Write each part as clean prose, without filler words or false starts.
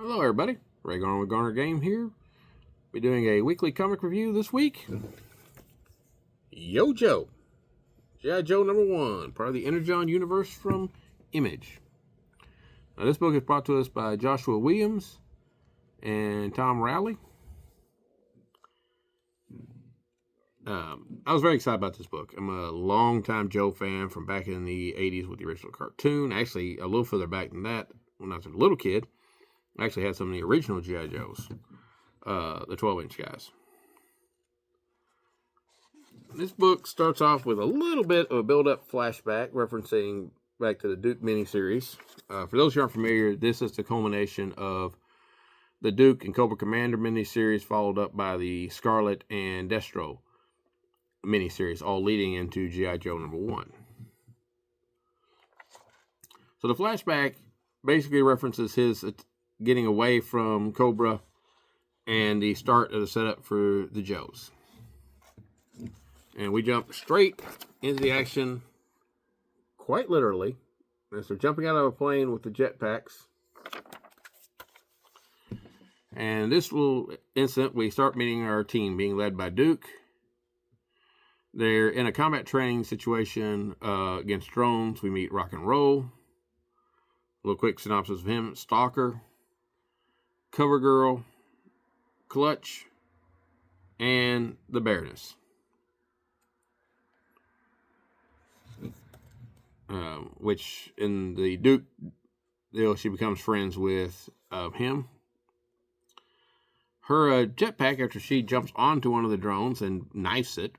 Hello, everybody. Ray Garner with Garner Game here. We're doing a weekly comic review this week. Yo-Joe. G.I.Joe #1, part of the Energon universe from Image. Now, this book is brought to us by Joshua Williams and Tom Reilly. I was very excited about this book. I'm a longtime Joe fan from back in the 80s with the original cartoon. Actually, a little further back than that, when I was a little kid, I actually had some of the original G.I. Joes, the 12-inch guys. This book starts off with a little bit of a build-up flashback referencing back to the Duke miniseries. For those who aren't familiar, this is the culmination of the Duke and Cobra Commander miniseries, followed up by the Scarlet and Destro miniseries, all leading into G.I. Joe #1. So the flashback basically references his getting away from Cobra and the start of the setup for the Joes. And we jump straight into the action, quite literally, as they're jumping out of a plane with the jetpacks. And this little incident, we start meeting our team being led by Duke. They're in a combat training situation against drones. We meet Rock and Roll. A little quick synopsis of him: Stalker, Cover Girl, Clutch, and the Baroness. Which in the Duke deal, she becomes friends with him. Her jetpack, after she jumps onto one of the drones and knifes it,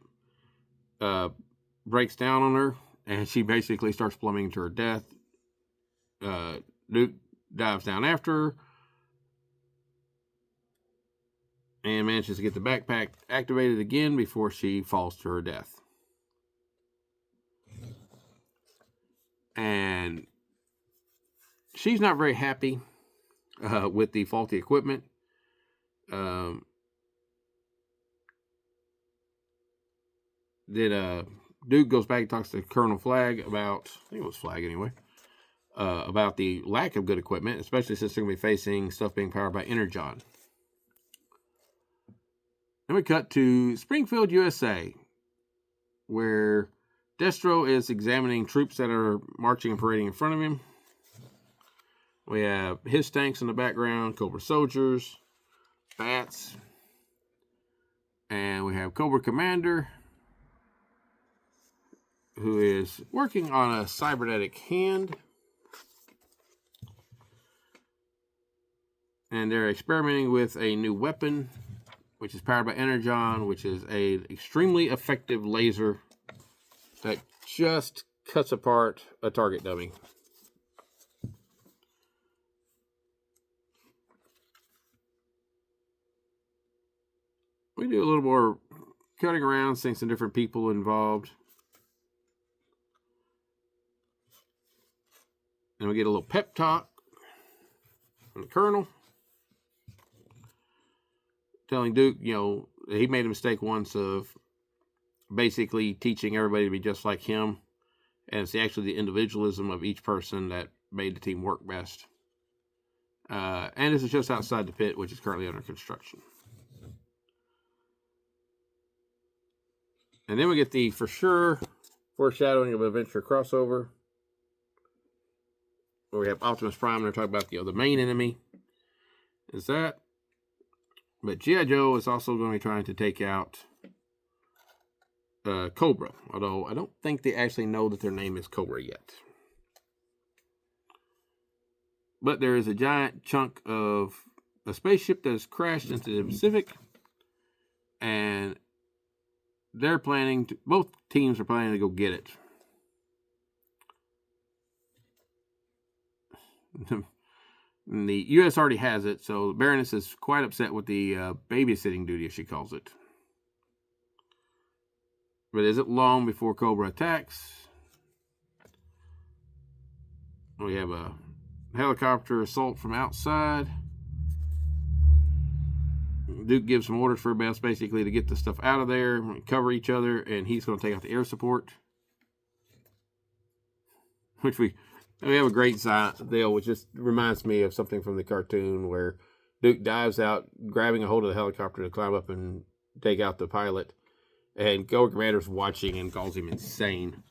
breaks down on her, and she basically starts plummeting to her death. Duke dives down after her and manages to get the backpack activated again before she falls to her death. And she's not very happy with the faulty equipment. Duke goes back and talks to Colonel Flagg about, I think it was Flagg anyway, about the lack of good equipment, especially since they're going to be facing stuff being powered by Energon. Then we cut to Springfield, USA, where Destro is examining troops that are marching and parading in front of him. We have his tanks in the background, Cobra soldiers, bats, and we have Cobra Commander, who is working on a cybernetic hand. And they're experimenting with a new weapon, which is powered by Energon, which is an extremely effective laser that just cuts apart a target dummy. We do a little more cutting around, seeing some different people involved. And we get a little pep talk from the Colonel, telling Duke, he made a mistake once of basically teaching everybody to be just like him. And it's actually the individualism of each person that made the team work best. And this is just outside the pit, which is currently under construction. And then we get the for sure foreshadowing of Adventure crossover, where we have Optimus Prime, and they're talking about the main enemy is that. But G.I. Joe is also going to be trying to take out Cobra, although I don't think they actually know that their name is Cobra yet. But there is a giant chunk of a spaceship that has crashed into the Pacific, and both teams are planning to go get it. The U.S. already has it, so the Baroness is quite upset with the babysitting duty, as she calls it. But is it long before Cobra attacks? We have a helicopter assault from outside. Duke gives some orders for everybody else basically to get the stuff out of there, cover each other, and he's going to take out the air support. Which we And we have a great deal, which just reminds me of something from the cartoon where Duke dives out, grabbing a hold of the helicopter to climb up and take out the pilot. And Cobra Commander's watching and calls him insane.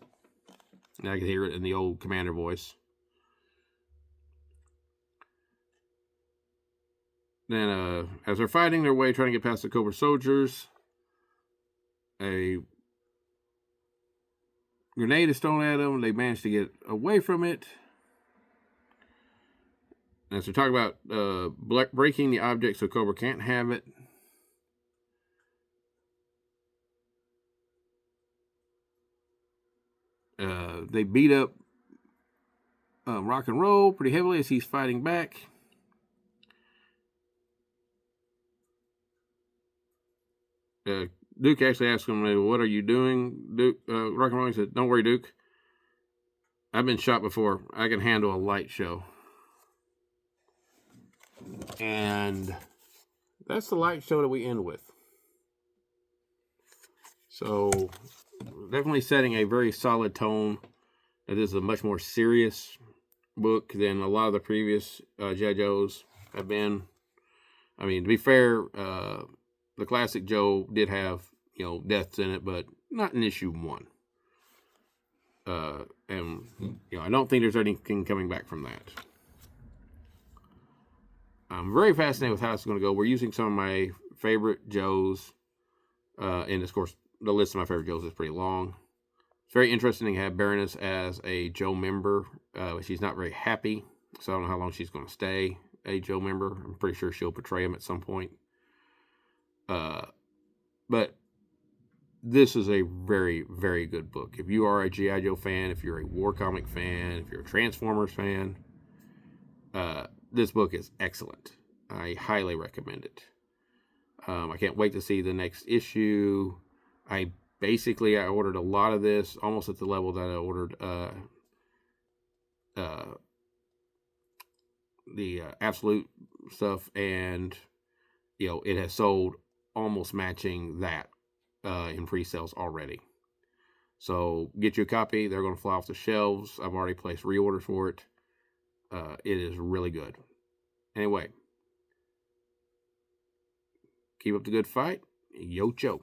And I can hear it in the old commander voice. Then, as they're fighting their way, trying to get past the Cobra soldiers, a grenade is thrown at them. They manage to get away from it. As we talk about breaking the object so Cobra can't have it. They beat up Rock and Roll pretty heavily as he's fighting back. Duke actually asks him, "What are you doing, Duke?" Rock and Roll, he said, "Don't worry, Duke. I've been shot before. I can handle a light show." And that's the light show that we end with. So definitely setting a very solid tone. It is a much more serious book than a lot of the previous G.I. Joes have been. I mean, to be fair, the classic Joe did have, deaths in it, but not in issue 1. And, I don't think there's anything coming back from that. I'm very fascinated with how it's going to go. We're using some of my favorite Joes. And, of course, the list of my favorite Joes is pretty long. It's very interesting to have Baroness as a Joe member. She's not very happy, so I don't know how long she's going to stay a Joe member. I'm pretty sure she'll betray him at some point. But this is a very, very good book. If you are a G.I. Joe fan, if you're a War Comic fan, if you're a Transformers fan, this book is excellent. I highly recommend it. I can't wait to see the next issue. I ordered a lot of this, almost at the level that I ordered the Absolute stuff, and it has sold almost matching that in pre-sales already. So get you a copy. They're going to fly off the shelves. I've already placed reorders for it. It is really good. Anyway, keep up the good fight. Yo, Joe.